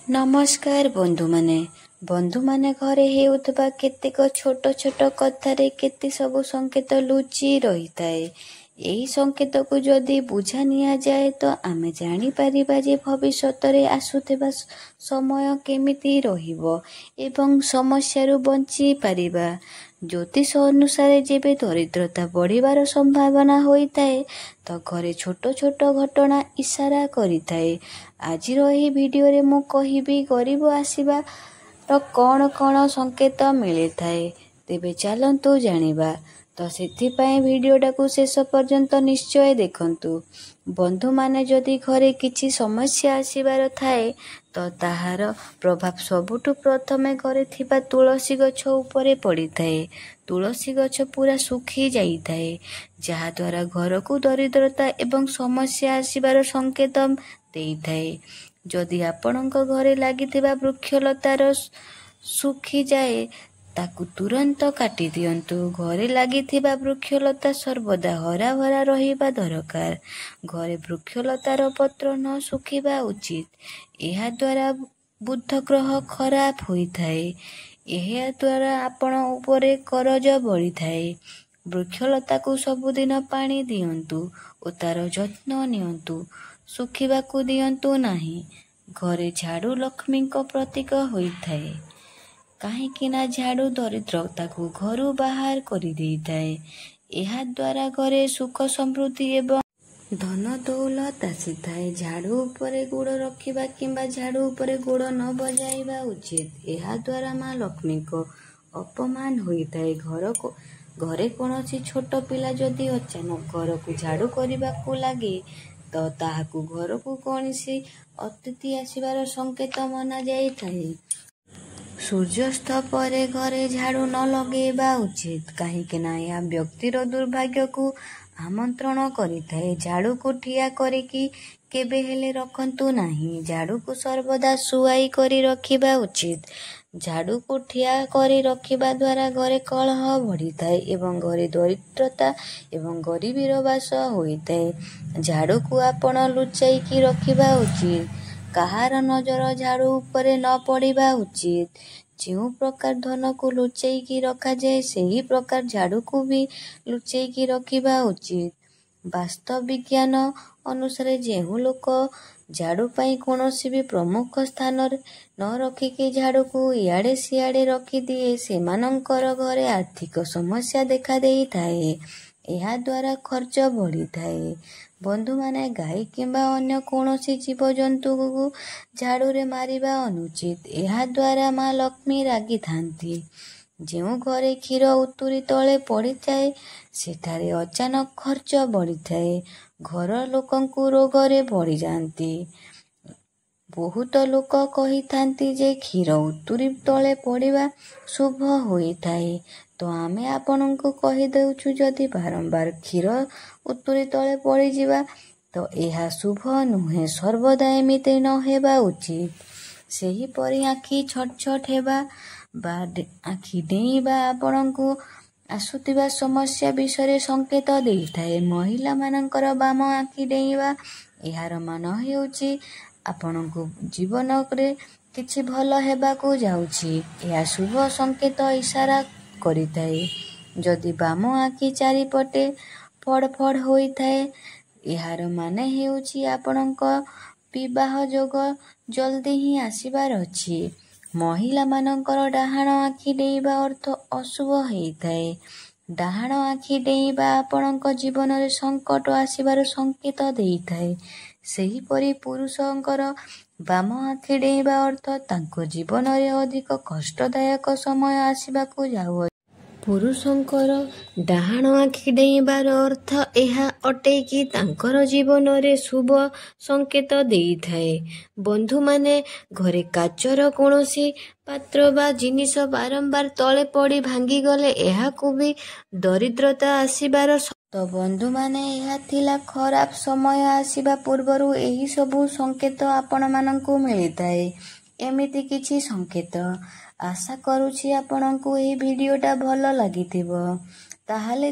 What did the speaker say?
नमस्कार बंधु माने घरे हेउथबा केतेक छोट छोट कथारे केते सब संकेत लुचि रही थाए। एही संकेत को जदि बुझा निया जाए तो आमे जानी परिबा जे भविष्यत रे आसुथिबा समय केमिति रहिबो एवं समस्यारू बंची परिबा। ज्योतिष अनुसार जेबे दरिद्रता बढ़िबार संभावना होइताए तो घरे छोट छोट घटना इशारा करिताए। आजिर एही भिडियो रे मु कहिबी गरीब आसीबा तो कौन कौन संकेत मिले थाए। तेबे चलंतु जानिबा। तो सेथिपाई भिडियोटा को शेष पर्यंत निश्चय देखंतु। बंधु माने जदि घरे किछि समस्या आसीबार थाए तो ताहार प्रभाव सबुठु प्रथमे घरे थिबा तुलसी गछ उपरे पड़ी थाए। तुलसी गछ पूरा सुखी जाई थाए, जहा द्वारा घर को दरिद्रता एवं समस्या आसीबार संकेत देई थाए। जदि आपणक घरे लागिथिबा वृक्षलतार सुखी जाए ताकू तुरंत काटी दियंतु। घरे लागिथिबा वृक्षलता सर्वदा हरा भरा रहिबा दरकार। घरे वृक्षलतार पत्र न सुखिबा उचित। एहा द्वारा बुध ग्रह खराब होइथाए। एहा द्वारा आपण उपरे करज बढ़ी थाए। वृक्षलता को सबुदिन पानी दियंतु ओ तार जत्न नियंतु। सुखिबाकू दियंतु नाही। घरे झाड़ू लक्ष्मी को प्रतीक होइथाए, काहेकि ना झाड़ू दरिद्रता को घरू बाहर करी देइथाए। एहा द्वारा घरे सुख समृद्धि एवं धन दौलत आसीथाए। झाड़ू उपरे गोड़ रखिबा किंबा झाड़ू उपरे गोड़ न बजाइबा उचित। एहा द्वारा माँ लक्ष्मी को अपमान होइथाए। घरे कोनोसी छोट पिला जदि अचानक घर को झाड़ू करबाकू लागे तो ताहाकू घर को कोनोसी अतिथि आसीबार संकेत मना जाइथाए। सूर्यास्त परे घरे झाड़ू न लगेबा उचित, काहेकि ना या व्यक्तिर दुर्भाग्य को आमंत्रण करिथाए। झाड़ू को ठिया करिकी केबे हेले रखंतु नाही। झाड़ू को सर्वदा सुआई करी रखिबा उचित। झाड़ू को ठिया करी रखिबा द्वारा घरे कलह बढ़िथाए एवं घरे दरिद्रता एवं गरीबीर बास होइथाए। झाड़ू को आपण लुचाई की रखिबा उचित। काहार नजर झाड़ू उपरे न पड़िबा उचित। जो प्रकार धन को लुचाई की रखा जाए सही प्रकार झाड़ू को भी लुचाई की रखिबा उचित। वास्तव विज्ञान अनुसार जेहु लोक झाड़ू पाई कोनोसी भी प्रमुख स्थान न रखिकी झाड़ू को इयाड़े सियाड़े रखी दिए सेमानंकर घरे आर्थिक समस्या देखा देई थाए। एहा द्वारा खर्च बढ़ी थाए। बंधु माने गाई किंबा अन्य कोनोसी जीवजंतु को झाड़ू रे मारिबा अनुचित। एहा द्वारा माँ लक्ष्मी रागी थांती। जेउ घरे क्षीर उतुरी तले पड़ी थाए सेठारे अचानक खर्च बढ़ी थाए। घर लोकंकु रोगरे पड़ी जांती। बहुत लोक कही थांती जे क्षीर उतुरी तले पड़िबा शुभ होई थाए। तो आमे आपनंकु कही देउछु जदि बारंबार क्षीर उतुरी तले पड़ी जिबा तो एहा शुभ नुहे। सर्वदा एमिते न हेबा उचित। सेही परी आखी छट छट हेबा बा आखी डेइबा आपनंकु आसुतिबा समस्या विषय संकेत देइथाए। महिला मानकर बाम आखी डेइबा एहार मान हेउची आपनंकु जीवन रे किछि भल हेबाकू जाउछि। एहा शुभ संकेत इशारा करिथाए। जदि बाम आखी चारिपटे फड़ फड़ होइथाए एहार माने हेउची आपनंक विवाह जोग जल्दी ही आसीबार अछि। महिला मानकर डाहाण आखी डेइबा अर्थ अशुभ हेइथाए। डाहाण आखी डेइबा आपनंक जीवन रे संकट आसीबार संकेत देइथाए। सेही परी पुरुषंकर बाम आखी डेइबा अर्थ तांको जीवन रे अधिक कष्टदायक समय आसीबाकू जाउ। पुरुषंकर डाहाण आखी डेइबार अर्थ एहा अटे कि तांकर जीवन रे शुभ संकेत देइथाए। बंधु माने घरे काचर कोनोसी पात्र बा जिनिस बारंबार तले पड़ी भांगी गले एहाकू भी दरिद्रता आसीबार। तो बंधु माने एहा थिला खराब समय आसीबा पूर्वरु एही सबु संकेत आपण मानंकु मिलिथाए। एमिति किछि संकेत। आशा करूछि आपनंकु एही भिडियोटा भल लागिथिबो। ताहाले